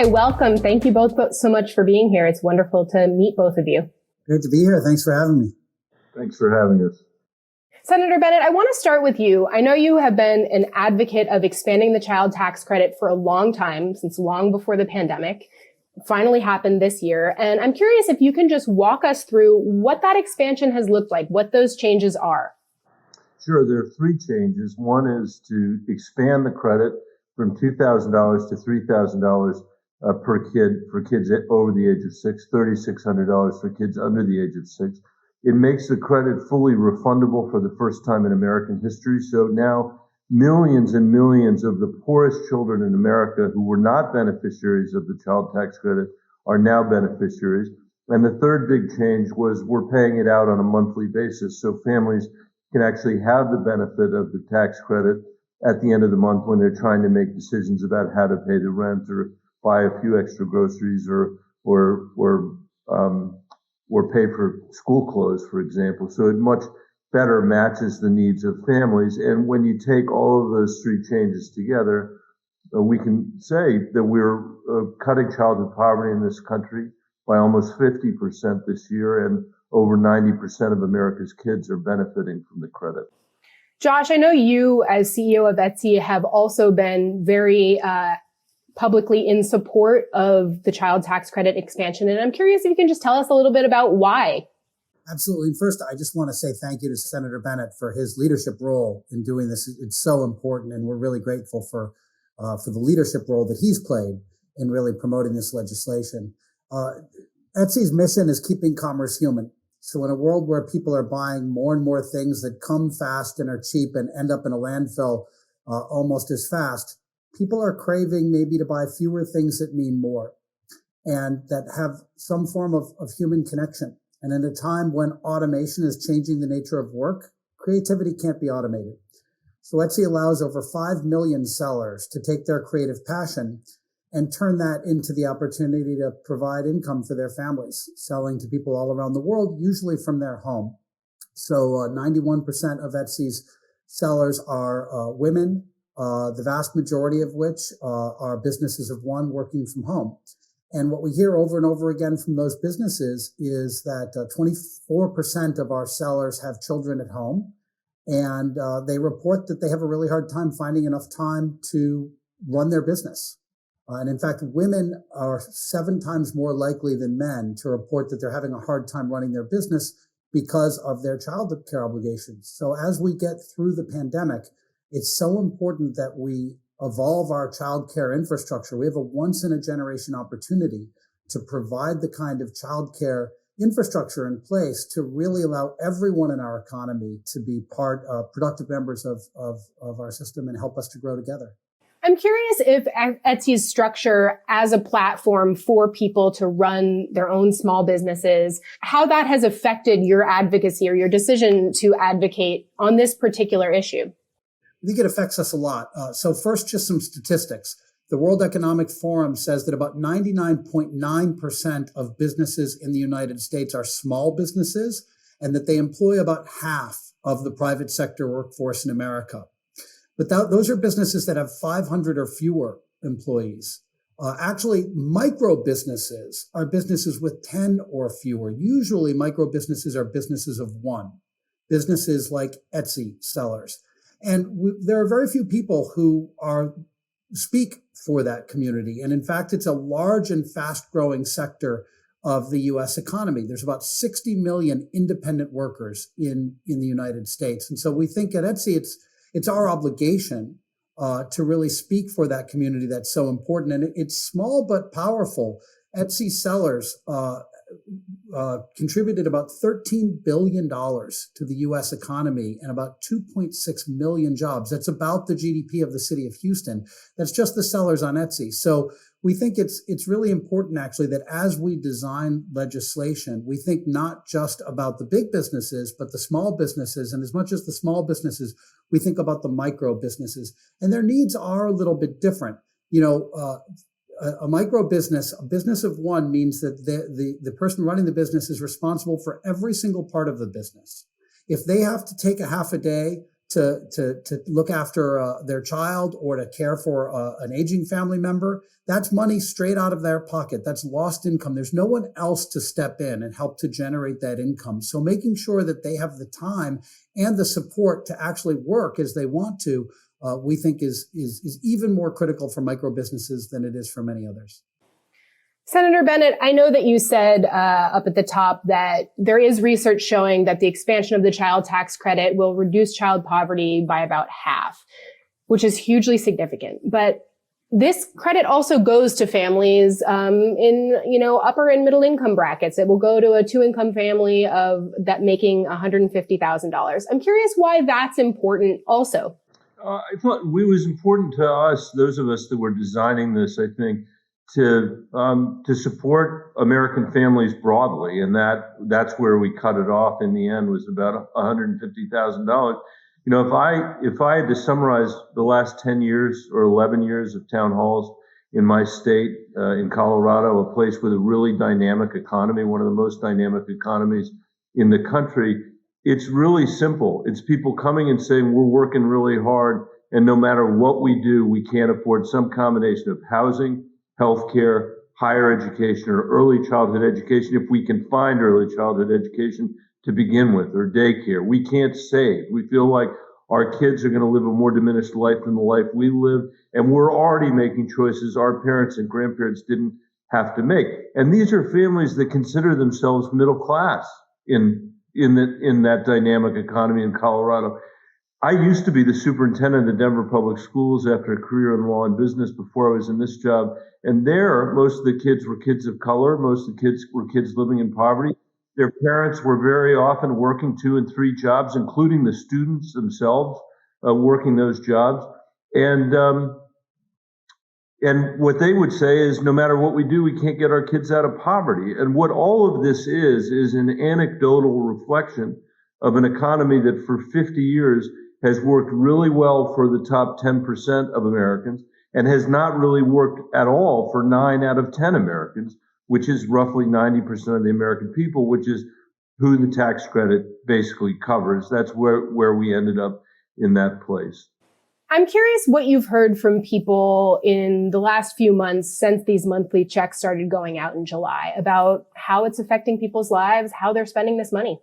Hi, welcome. Thank you both so much for being here. It's wonderful to meet both of you. Great to be here. Thanks for having me. Thanks for having us. Senator Bennett, I want to start with you. I know you have been an advocate of expanding the child tax credit for a long time, since long before the pandemic. It finally happened this year. And I'm curious if you can just walk us through what that expansion has looked like, what those changes are. Sure. There are three changes. One is to expand the credit from $2,000 to $3,000 per kid for kids over the age of 6, $3,600 for kids under the age of 6. It makes the credit fully refundable for the first time in American history. So now millions and millions of the poorest children in America who were not beneficiaries of the child tax credit are now beneficiaries. And the third big change was we're paying it out on a monthly basis. So families can actually have the benefit of the tax credit at the end of the month when they're trying to make decisions about how to pay the rent or buy a few extra groceries or pay for school clothes, for example. So it much better matches the needs of families. And when you take all of those three changes together, we can say that we're cutting childhood poverty in this country by almost 50% this year, and over 90% of America's kids are benefiting from the credit. Josh, I know you, as CEO of Etsy, have also been very publicly in support of the child tax credit expansion. And I'm curious if you can just tell us a little bit about why. Absolutely. First, I just want to say thank you to Senator Bennett for his leadership role in doing this. It's so important, and we're really grateful for the leadership role that he's played in really promoting this legislation. Etsy's mission is keeping commerce human. So in a world where people are buying more and more things that come fast and are cheap and end up in a landfill almost as fast, people are craving maybe to buy fewer things that mean more and that have some form of human connection. And in a time when automation is changing the nature of work, creativity can't be automated. So Etsy allows over 5 million sellers to take their creative passion and turn that into the opportunity to provide income for their families, selling to people all around the world, usually from their home. So 91% of Etsy's sellers are women, the vast majority of which are businesses of one working from home. And what we hear over and over again from those businesses is that 24% of our sellers have children at home, and they report that they have a really hard time finding enough time to run their business. And in fact, women are 7 times more likely than men to report that they're having a hard time running their business because of their child care obligations. So as we get through the pandemic, it's so important that we evolve our child care infrastructure. We have a once-in-a-generation opportunity to provide the kind of child care infrastructure in place to really allow everyone in our economy to be productive members of our system and help us to grow together. I'm curious if Etsy's structure as a platform for people to run their own small businesses, how that has affected your advocacy or your decision to advocate on this particular issue. I think it affects us a lot. So first, just some statistics. The World Economic Forum says that about 99.9% of businesses in the United States are small businesses, and that they employ about half of the private sector workforce in America. But those are businesses that have 500 or fewer employees. Actually, micro businesses are businesses with 10 or fewer. Usually, micro businesses are businesses of one, businesses like Etsy sellers. And there are very few people who speak for that community. And in fact, it's a large and fast growing sector of the U.S. economy. There's about 60 million independent workers in the United States. And so we think at Etsy, it's our obligation to really speak for that community that's so important. And it's small but powerful. Etsy sellers contributed about $13 billion to the U.S. economy and about 2.6 million jobs. That's about the GDP of the city of Houston. That's just the sellers on Etsy. So we think it's really important, actually, that as we design legislation, we think not just about the big businesses, but the small businesses. And as much as the small businesses, we think about the micro businesses. And their needs are a little bit different. A micro business, a business of one, means that the person running the business is responsible for every single part of the business. If they have to take a half a day to look after their child or to care for an aging family member, that's money straight out of their pocket. That's lost income. There's no one else to step in and help to generate that income. So making sure that they have the time and the support to actually work as they want to, we think is even more critical for micro businesses than it is for many others. Senator Bennett, I know that you said up at the top that there is research showing that the expansion of the child tax credit will reduce child poverty by about half, which is hugely significant. But this credit also goes to families in upper and middle income brackets. It will go to a 2-income family of that making $150,000. I'm curious why that's important also. I thought it was important to us, those of us that were designing this, I think, to support American families broadly, and that's where we cut it off in the end, was about $150,000. If I had to summarize the last 10 years or 11 years of town halls in my state, in Colorado, a place with a really dynamic economy, one of the most dynamic economies in the country, it's really simple. It's people coming and saying, we're working really hard, and no matter what we do, we can't afford some combination of housing, healthcare, higher education, or early childhood education, if we can find early childhood education to begin with, or daycare. We can't save. We feel like our kids are going to live a more diminished life than the life we lived, and we're already making choices our parents and grandparents didn't have to make. And these are families that consider themselves middle class in that dynamic economy in Colorado. I used to be the superintendent of the Denver Public Schools after a career in law and business before I was in this job. And there, most of the kids were kids of color. Most of the kids were kids living in poverty. Their parents were very often working 2 and 3 jobs, including the students themselves working those jobs. And what they would say is, no matter what we do, we can't get our kids out of poverty. And what all of this is an anecdotal reflection of an economy that for 50 years has worked really well for the top 10% of Americans and has not really worked at all for 9 out of 10 Americans, which is roughly 90% of the American people, which is who the tax credit basically covers. That's where we ended up in that place. I'm curious what you've heard from people in the last few months since these monthly checks started going out in July about how it's affecting people's lives, how they're spending this money.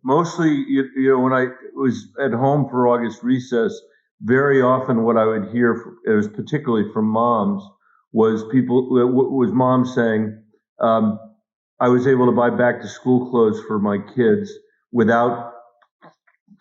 Mostly, when I was at home for August recess, very often what I would hear, it was particularly from moms, was moms saying, I was able to buy back to school clothes for my kids without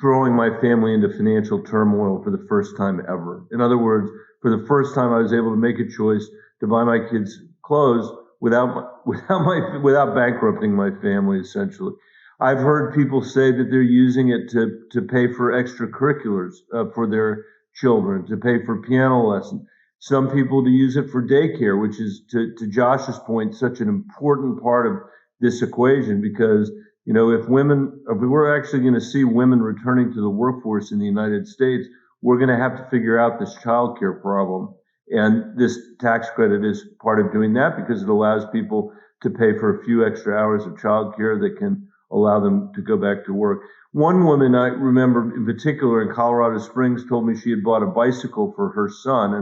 throwing my family into financial turmoil for the first time ever. In other words, for the first time, I was able to make a choice to buy my kids clothes without bankrupting my family, essentially. I've heard people say that they're using it to pay for extracurriculars for their children, to pay for piano lessons. Some people to use it for daycare, which is, to Josh's point, such an important part of this equation, because if we're actually going to see women returning to the workforce in the United States, we're going to have to figure out this childcare problem. And this tax credit is part of doing that, because it allows people to pay for a few extra hours of childcare that can allow them to go back to work. One woman I remember in particular in Colorado Springs told me she had bought a bicycle for her son,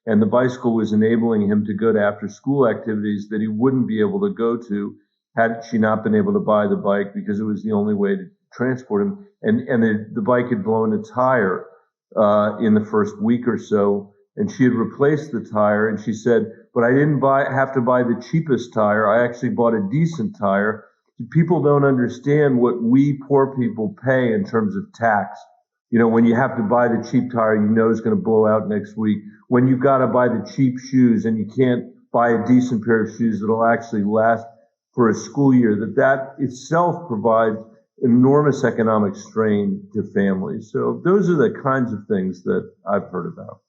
and the bicycle was enabling him to go to after school activities that he wouldn't be able to go to had she not been able to buy the bike, because it was the only way to transport him. And the bike had blown a tire in the first week or so, and she had replaced the tire, and she said, but I didn't have to buy the cheapest tire. I actually bought a decent tire. People don't understand what we poor people pay in terms of tax. When you have to buy the cheap tire, it's going to blow out next week. When you've got to buy the cheap shoes and you can't buy a decent pair of shoes that'll actually last for a school year, that itself provides enormous economic strain to families. So those are the kinds of things that I've heard about.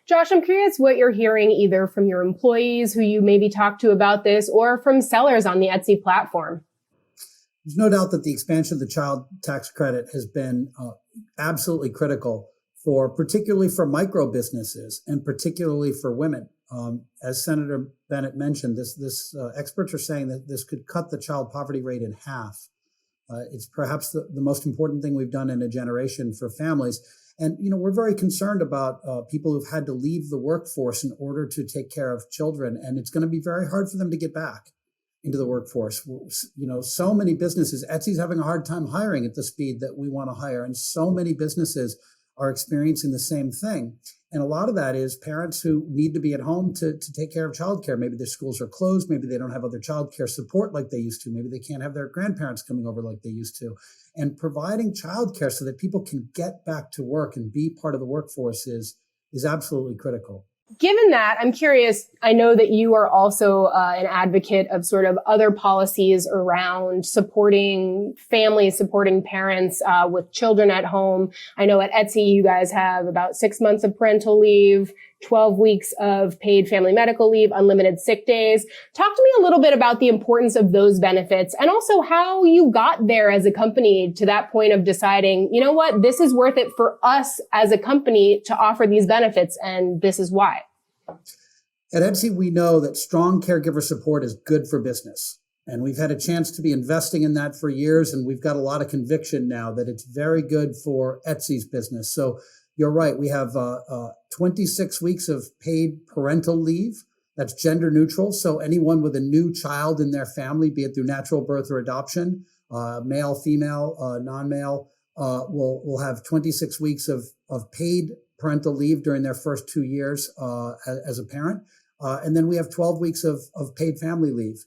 Josh, I'm curious what you're hearing either from your employees who you maybe talked to about this or from sellers on the Etsy platform. There's no doubt that the expansion of the child tax credit has been absolutely critical particularly for micro businesses and particularly for women. As Senator Bennett mentioned, this experts are saying that this could cut the child poverty rate in half. It's perhaps the most important thing we've done in a generation for families. And, we're very concerned about people who've had to leave the workforce in order to take care of children. And it's going to be very hard for them to get back into the workforce. So many businesses, Etsy's having a hard time hiring at the speed that we want to hire. And so many businesses are experiencing the same thing. And a lot of that is parents who need to be at home to take care of childcare. Maybe their schools are closed. Maybe they don't have other childcare support like they used to. Maybe they can't have their grandparents coming over like they used to. And providing childcare so that people can get back to work and be part of the workforce is absolutely critical. Given that, I'm curious, I know that you are also an advocate of sort of other policies around supporting families, supporting parents with children at home. I know at Etsy, you guys have about 6 months of parental leave, 12 weeks of paid family medical leave, unlimited sick days. Talk to me a little bit about the importance of those benefits and also how you got there as a company to that point of deciding, you know what, this is worth it for us as a company to offer these benefits, and this is why. At Etsy, we know that strong caregiver support is good for business. And we've had a chance to be investing in that for years, and we've got a lot of conviction now that it's very good for Etsy's business. So you're right. We have 26 weeks of paid parental leave. That's gender neutral. So anyone with a new child in their family, be it through natural birth or adoption, male, female, non-male, will have 26 weeks of paid parental leave during their first 2 years as a parent. And then we have 12 weeks of paid family leave.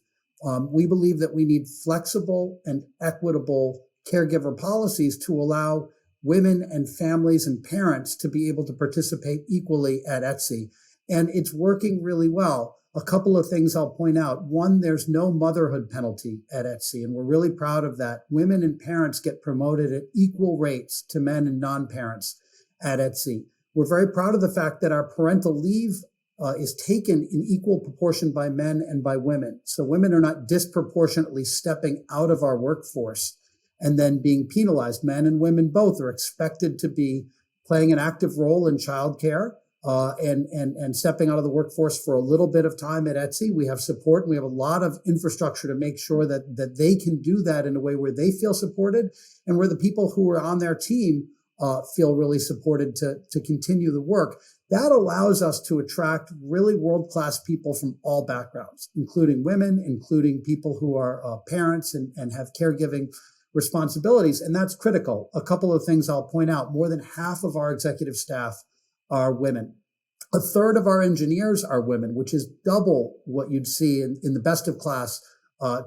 We believe that we need flexible and equitable caregiver policies to allow women and families and parents to be able to participate equally at Etsy. And it's working really well. A couple of things I'll point out. One, there's no motherhood penalty at Etsy, and we're really proud of that. Women and parents get promoted at equal rates to men and non-parents at Etsy. We're very proud of the fact that our parental leave is taken in equal proportion by men and by women. So women are not disproportionately stepping out of our workforce and then being penalized. Men and women both are expected to be playing an active role in childcare and stepping out of the workforce for a little bit of time at Etsy. We have support, and we have a lot of infrastructure to make sure that they can do that in a way where they feel supported and where the people who are on their team feel really supported to continue the work. That allows us to attract really world-class people from all backgrounds, including women, including people who are parents and have caregiving responsibilities. And that's critical. A couple of things I'll point out. More than half of our executive staff are women. A third of our engineers are women, which is double what you'd see in the best of class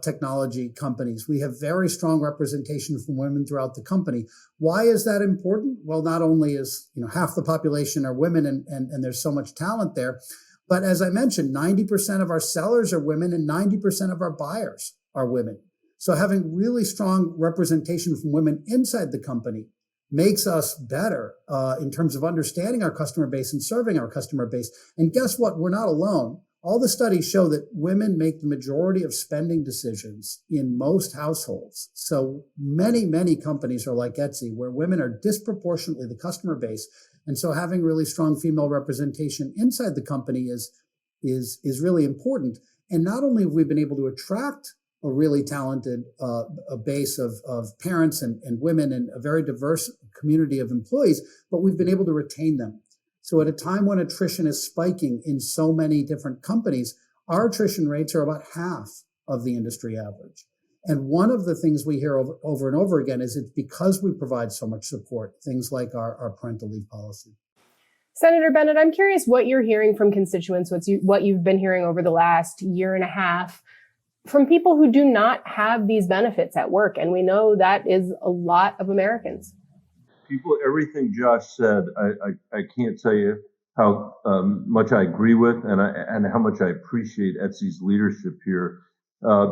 technology companies. We have very strong representation from women throughout the company. Why is that important? Well, not only is half the population are women and there's so much talent there, but as I mentioned, 90% of our sellers are women and 90% of our buyers are women. So having really strong representation from women inside the company makes us better in terms of understanding our customer base and serving our customer base. And guess what? We're not alone. All the studies show that women make the majority of spending decisions in most households. So many, many companies are like Etsy, where women are disproportionately the customer base. And so having really strong female representation inside the company is really important. And not only have we been able to attract a really talented a base of parents and women and a very diverse community of employees, but we've been able to retain them. So at a time when attrition is spiking in so many different companies, our attrition rates are about half of the industry average. And one of the things we hear over and over again is it's because we provide so much support, things like our parental leave policy. Senator Bennett, I'm curious what you're hearing from constituents, what you've been hearing over the last year and a half from people who do not have these benefits at work. And we know that is a lot of Americans. People, everything Josh said, I can't tell you how much I agree with and how much I appreciate Etsy's leadership here.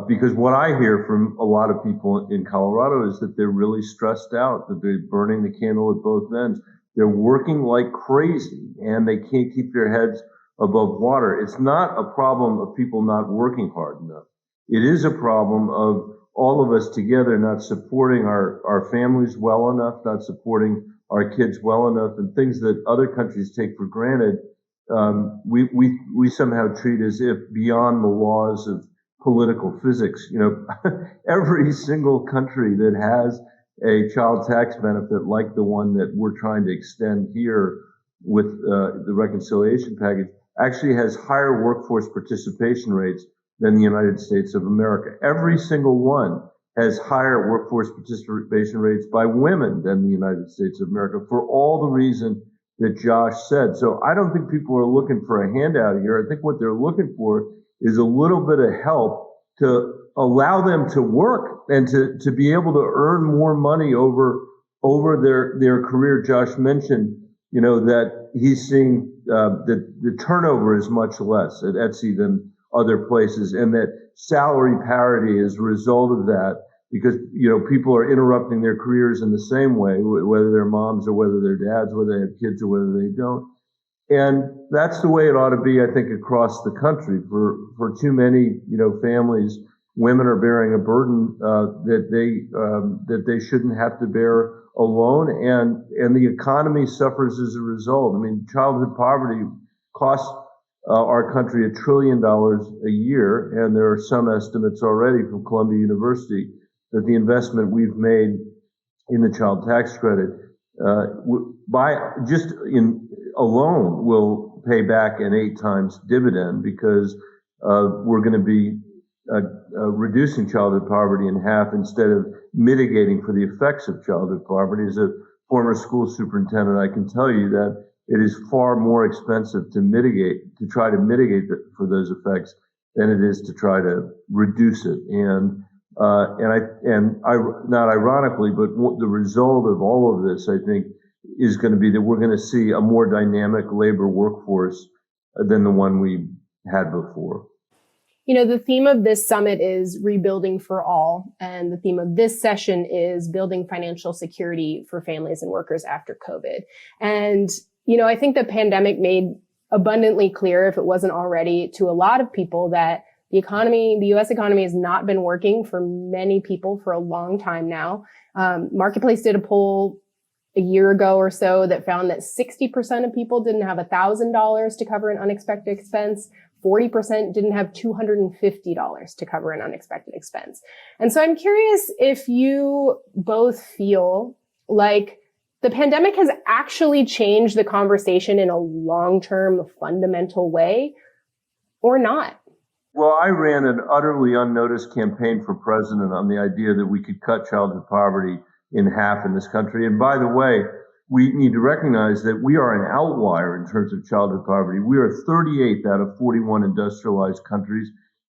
Because what I hear from a lot of people in Colorado is that they're really stressed out, that they're burning the candle at both ends. They're working like crazy and they can't keep their heads above water. It's not a problem of people not working hard enough. It is a problem of all of us together not supporting our families well enough, not supporting our kids well enough, and things that other countries take for granted, we somehow treat as if beyond the laws of political physics. Every single country that has a child tax benefit like the one that we're trying to extend here with the reconciliation package actually has higher workforce participation rates than the United States of America. Every single one has higher workforce participation rates by women than the United States of America for all the reason that Josh said. So I don't think people are looking for a handout here. I think what they're looking for is a little bit of help to allow them to work and to be able to earn more money over their career. Josh mentioned, that he's seeing that the turnover is much less at Etsy than other places, and that salary parity is a result of that because, people are interrupting their careers in the same way, whether they're moms or whether they're dads, whether they have kids or whether they don't. And that's the way it ought to be, I think, across the country. For too many, families, women are bearing a burden that they shouldn't have to bear alone, and the economy suffers as a result. I mean, childhood poverty costs our country $1 trillion a year, and there are some estimates already from Columbia University that the investment we've made in the child tax credit alone will pay back an 8 times dividend because we're going to be reducing childhood poverty in half instead of mitigating for the effects of childhood poverty. As a former school superintendent, I can tell you that it is far more expensive to try to mitigate for those effects than it is to try to reduce it. And not ironically, but the result of all of this, I think, is going to be that we're going to see a more dynamic labor workforce than the one we had before. The theme of this summit is rebuilding for all. And the theme of this session is building financial security for families and workers after COVID. And, I think the pandemic made abundantly clear, if it wasn't already, to a lot of people that the U.S. economy has not been working for many people for a long time now. Marketplace did a poll a year ago or so that found that 60% of people didn't have $1,000 to cover an unexpected expense. 40% didn't have $250 to cover an unexpected expense. And so I'm curious if you both feel like the pandemic has actually changed the conversation in a long-term, fundamental way or not. Well, I ran an utterly unnoticed campaign for president on the idea that we could cut childhood poverty in half in this country. And by the way, we need to recognize that we are an outlier in terms of childhood poverty. We are 38th out of 41 industrialized countries,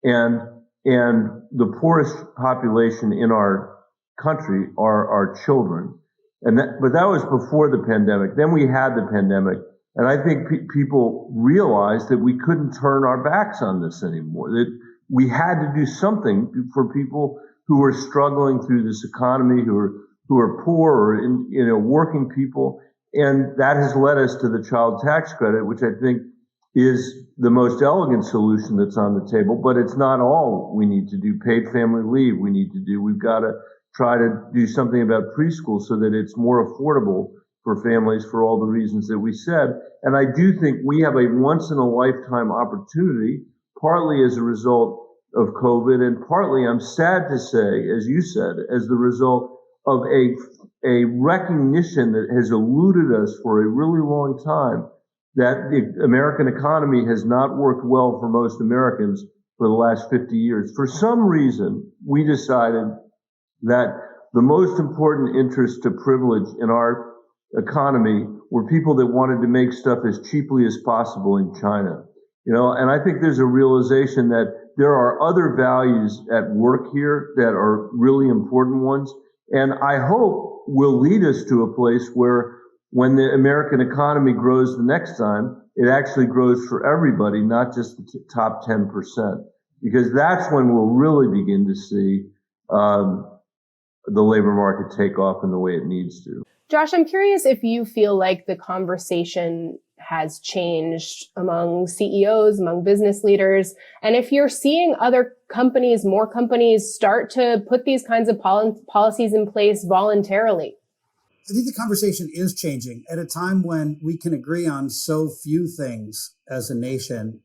and the poorest population in our country are our children. But that was before the pandemic. Then we had the pandemic, and I think people realized that we couldn't turn our backs on this anymore. That we had to do something for people who were struggling through this economy, who are poor or working people, and that has led us to the child tax credit, which I think is the most elegant solution that's on the table. But it's not all we need to do. Paid family leave we need to do. We've got to try to do something about preschool so that it's more affordable for families for all the reasons that we said. And I do think we have a once in a lifetime opportunity, partly as a result of COVID, and partly, I'm sad to say, as you said, as the result of a recognition that has eluded us for a really long time that the American economy has not worked well for most Americans for the last 50 years. For some reason, we decided that the most important interest to privilege in our economy were people that wanted to make stuff as cheaply as possible in China. And I think there's a realization that there are other values at work here that are really important ones. And I hope will lead us to a place where when the American economy grows the next time, it actually grows for everybody, not just the top 10%, because that's when we'll really begin to see the labor market take off in the way it needs to. Josh, I'm curious if you feel like the conversation has changed among CEOs, among business leaders, and if you're seeing more companies start to put these kinds of policies in place voluntarily. I think the conversation is changing at a time when we can agree on so few things as a nation.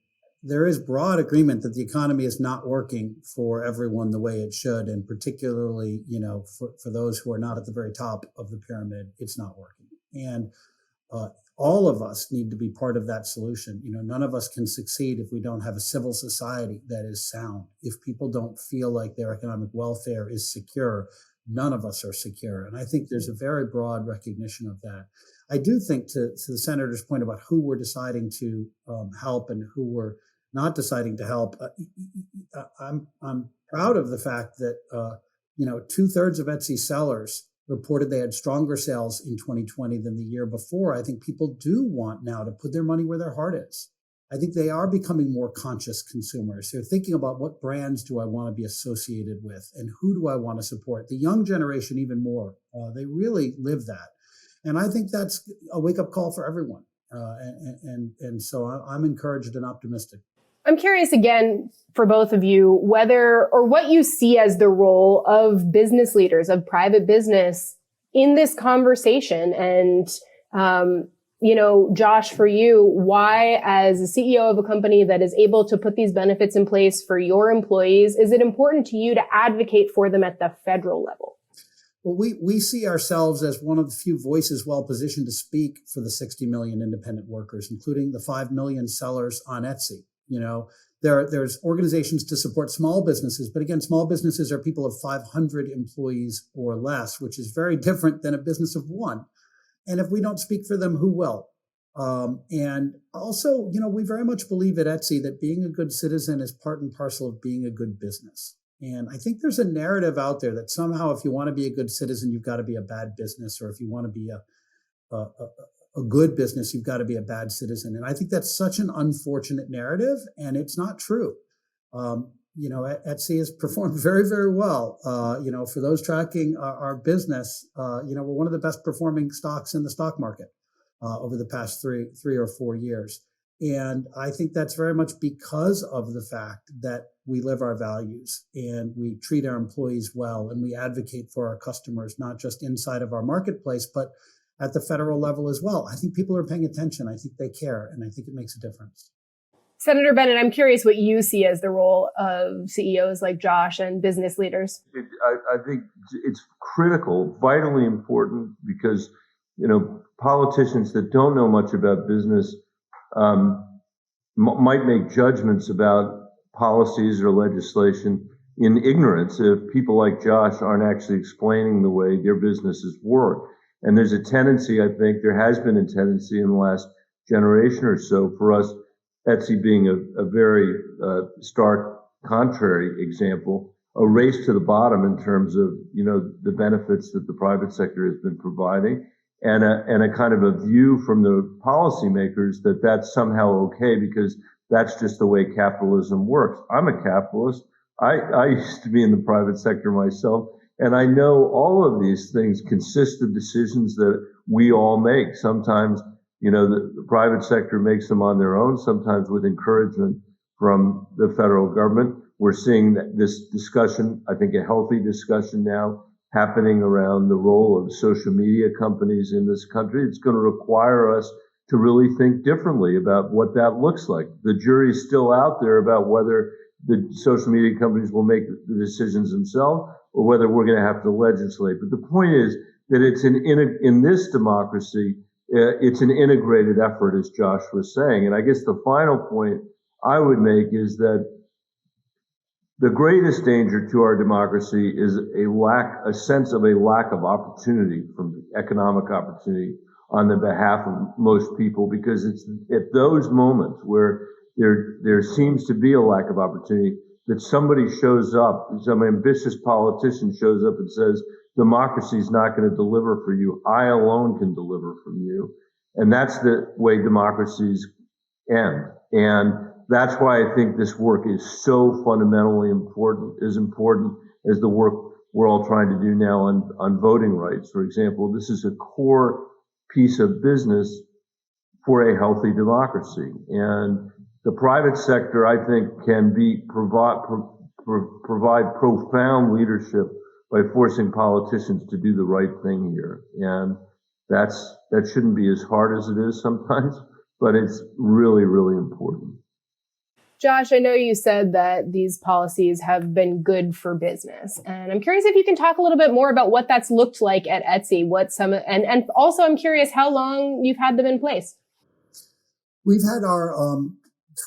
there is broad agreement that the economy is not working for everyone the way it should. And particularly, for those who are not at the very top of the pyramid, it's not working. And all of us need to be part of that solution. None of us can succeed if we don't have a civil society that is sound. If people don't feel like their economic welfare is secure, none of us are secure. And I think there's a very broad recognition of that. I do think to the senator's point about who we're deciding to help and who we're not deciding to help, I'm proud of the fact that 2/3 of Etsy sellers reported they had stronger sales in 2020 than the year before. I think people do want now to put their money where their heart is. I think they are becoming more conscious consumers. They're thinking about what brands do I want to be associated with and who do I want to support. The young generation even more. They really live that. And I think that's a wake-up call for everyone. And so I'm encouraged and optimistic. I'm curious again for both of you, whether or what you see as the role of business leaders, of private business in this conversation. And, Josh, for you, why as a CEO of a company that is able to put these benefits in place for your employees, is it important to you to advocate for them at the federal level? Well, we see ourselves as one of the few voices well positioned to speak for the 60 million independent workers, including the 5 million sellers on Etsy. There's organizations to support small businesses, but again, small businesses are people of 500 employees or less, which is very different than a business of one. And if we don't speak for them, who will? And also, we very much believe at Etsy that being a good citizen is part and parcel of being a good business. And I think there's a narrative out there that somehow if you want to be a good citizen, you've got to be a bad business, or if you want to be a good business, you've got to be a bad citizen. And I think that's such an unfortunate narrative, and it's not true. Etsy has performed very, very well. For those tracking our business, we're one of the best performing stocks in the stock market over the past three or 4 years. And I think that's very much because of the fact that we live our values and we treat our employees well and we advocate for our customers, not just inside of our marketplace, but at the federal level as well. I think people are paying attention. I think they care, and I think it makes a difference. Senator Bennett, I'm curious what you see as the role of CEOs like Josh and business leaders. I think it's critical, vitally important, because, politicians that don't know much about business might make judgments about policies or legislation in ignorance if people like Josh aren't actually explaining the way their businesses work. And there's a tendency, I think, there has been a tendency in the last generation or so for us, Etsy being a very stark contrary example, a race to the bottom in terms of, the benefits that the private sector has been providing, and a kind of a view from the policymakers that that's somehow okay because that's just the way capitalism works. I'm a capitalist. I used to be in the private sector myself, and I know all of these things consist of decisions that we all make. Sometimes, the private sector makes them on their own, sometimes with encouragement from the federal government. We're seeing that this discussion, I think a healthy discussion now, happening around the role of social media companies in this country. It's going to require us to really think differently about what that looks like. The jury is still out there about whether the social media companies will make the decisions themselves or whether we're going to have to legislate. But the point is that it's in this democracy, it's an integrated effort, as Josh was saying. And I guess the final point I would make is that the greatest danger to our democracy is a sense of a lack of opportunity, from economic opportunity on the behalf of most people, because it's at those moments where there seems to be a lack of opportunity that somebody shows up, some ambitious politician shows up and says, democracy is not going to deliver for you. I alone can deliver from you. And that's the way democracies end. And that's why I think this work is so fundamentally important, as important as the work we're all trying to do now on voting rights. For example, this is a core piece of business for a healthy democracy. And the private sector, I think, can provide profound leadership by forcing politicians to do the right thing here. And that shouldn't be as hard as it is sometimes, but it's really, really important. Josh, I know you said that these policies have been good for business, and I'm curious if you can talk a little bit more about what that's looked like at Etsy, and also I'm curious how long you've had them in place. We've had our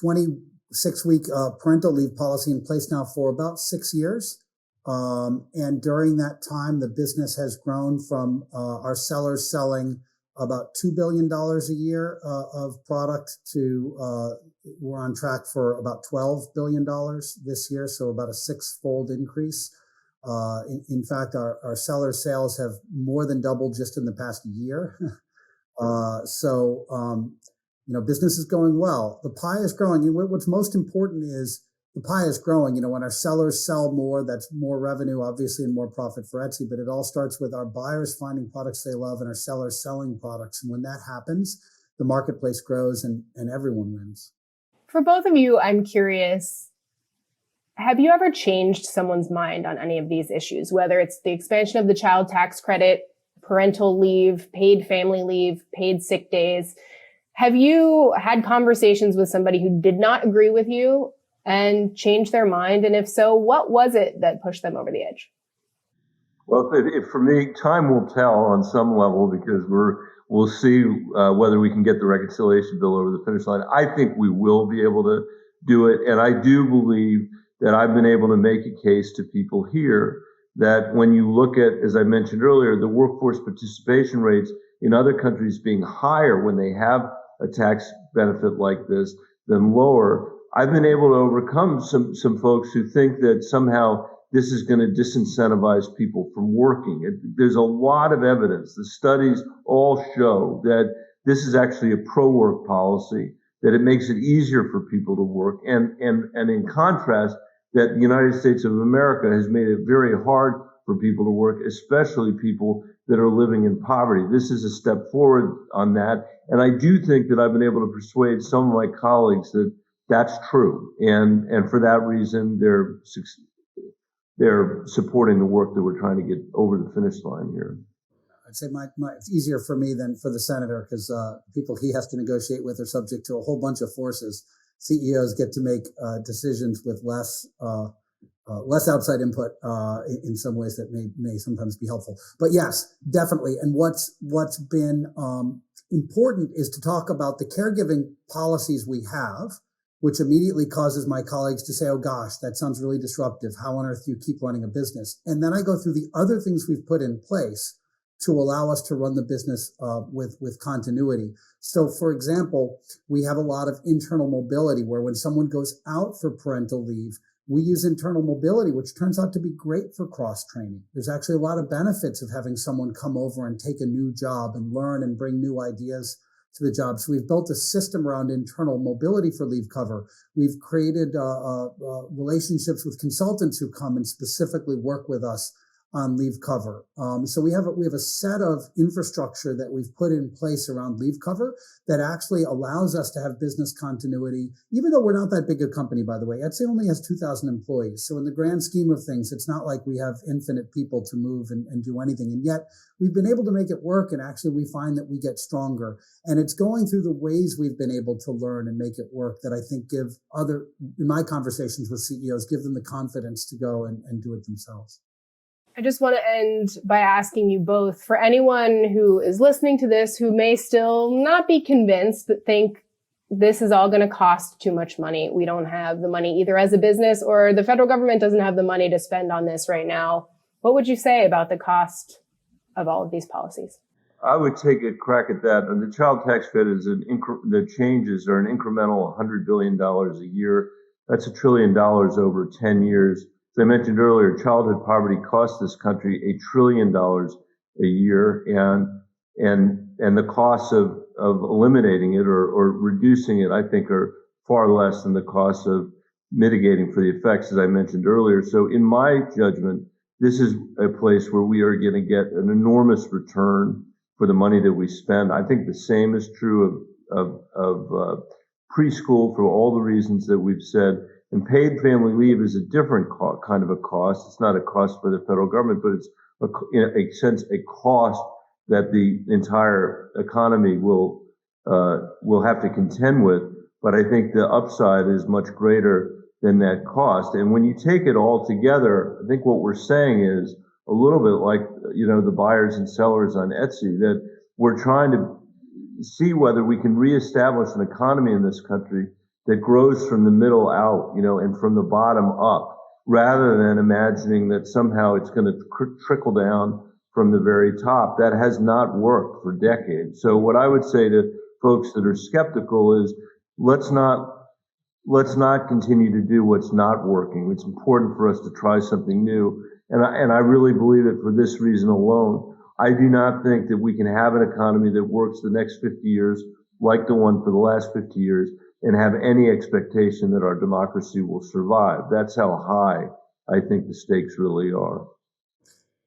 26-week parental leave policy in place now for about 6 years. And during that time, the business has grown from our sellers selling about $2 billion a year of product to we're on track for about $12 billion this year, so about a six-fold increase. In fact, our seller sales have more than doubled just in the past year. Business is going well. The pie is growing. And what's most important is the pie is growing. When our sellers sell more, that's more revenue, obviously, and more profit for Etsy. But it all starts with our buyers finding products they love and our sellers selling products. And when that happens, the marketplace grows and everyone wins. For both of you, I'm curious, have you ever changed someone's mind on any of these issues, whether it's the expansion of the child tax credit, parental leave, paid family leave, paid sick days? Have you had conversations with somebody who did not agree with you and changed their mind? And if so, what was it that pushed them over the edge? Well, for me, time will tell on some level because we'll see whether we can get the reconciliation bill over the finish line. I think we will be able to do it. And I do believe that I've been able to make a case to people here that when you look at, as I mentioned earlier, the workforce participation rates in other countries being higher when they have a tax benefit like this than lower, I've been able to overcome some folks who think that somehow this is going to disincentivize people from working. There's a lot of evidence. The studies all show that this is actually a pro-work policy, that it makes it easier for people to work. And in contrast, that the United States of America has made it very hard for people to work, especially people that are living in poverty. This is a step forward on that. And I do think that I've been able to persuade some of my colleagues that that's true. And for that reason, they're supporting the work that we're trying to get over the finish line here. I'd say it's easier for me than for the senator because people he has to negotiate with are subject to a whole bunch of forces. CEOs get to make decisions with less outside input in some ways that may sometimes be helpful. But yes, definitely. And what's been important is to talk about the caregiving policies we have, which immediately causes my colleagues to say, oh gosh, that sounds really disruptive. How on earth do you keep running a business? And then I go through the other things we've put in place to allow us to run the business with continuity. So, for example, we have a lot of internal mobility where when someone goes out for parental leave, we use internal mobility, which turns out to be great for cross-training. There's actually a lot of benefits of having someone come over and take a new job and learn and bring new ideas to the job. So we've built a system around internal mobility for leave cover. We've created relationships with consultants who come and specifically work with us on leave cover. So we have a set of infrastructure that we've put in place around leave cover that actually allows us to have business continuity, even though we're not that big a company, by the way. Etsy only has 2,000 employees. So in the grand scheme of things, it's not like we have infinite people to move and do anything. And yet we've been able to make it work. And actually we find that we get stronger. And it's going through the ways we've been able to learn and make it work that I think give in my conversations with CEOs, give them the confidence to go and do it themselves. I just want to end by asking you both, for anyone who is listening to this, who may still not be convinced, but think this is all going to cost too much money. We don't have the money either as a business or the federal government doesn't have the money to spend on this right now. What would you say about the cost of all of these policies? I would take a crack at that. And the child tax credit the changes are an incremental $100 billion a year. That's $1 trillion over 10 years. As I mentioned earlier, childhood poverty costs this country $1 trillion a year, and the costs of eliminating it or reducing it, I think, are far less than the costs of mitigating for the effects, as I mentioned earlier. So in my judgment, this is a place where we are going to get an enormous return for the money that we spend. I think the same is true of preschool for all the reasons that we've said. And paid family leave is a different kind of a cost. It's not a cost for the federal government, but it's in a sense a cost that the entire economy will have to contend with. but I think the upside is much greater than that cost. And when you take it all together, I think what we're saying is a little bit like, the buyers and sellers on Etsy, that we're trying to see whether we can reestablish an economy in this country that grows from the middle out, and from the bottom up, rather than imagining that somehow it's going to trickle down from the very top. That has not worked for decades. So what I would say to folks that are skeptical is let's not continue to do what's not working. It's important for us to try something new. And I really believe it for this reason alone. I do not think that we can have an economy that works the next 50 years like the one for the last 50 years and have any expectation that our democracy will survive. That's how high I think the stakes really are.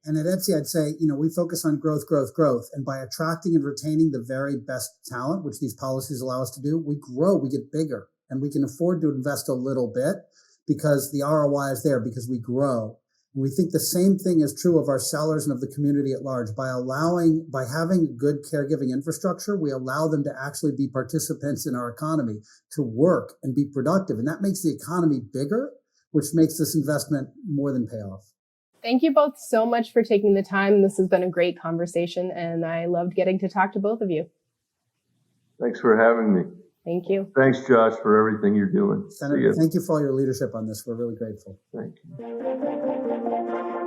And at Etsy, I'd say, we focus on growth, growth, growth. And by attracting and retaining the very best talent, which these policies allow us to do, we grow, we get bigger, and we can afford to invest a little bit because the ROI is there, because we grow. And we think the same thing is true of our sellers and of the community at large. By having good caregiving infrastructure, we allow them to actually be participants in our economy, to work and be productive. And that makes the economy bigger, which makes this investment more than pay off. Thank you both so much for taking the time. This has been a great conversation, and I loved getting to talk to both of you. Thanks for having me. Thank you. Thanks, Josh, for everything you're doing. Senator, thank you for all your leadership on this. We're really grateful. Thank you.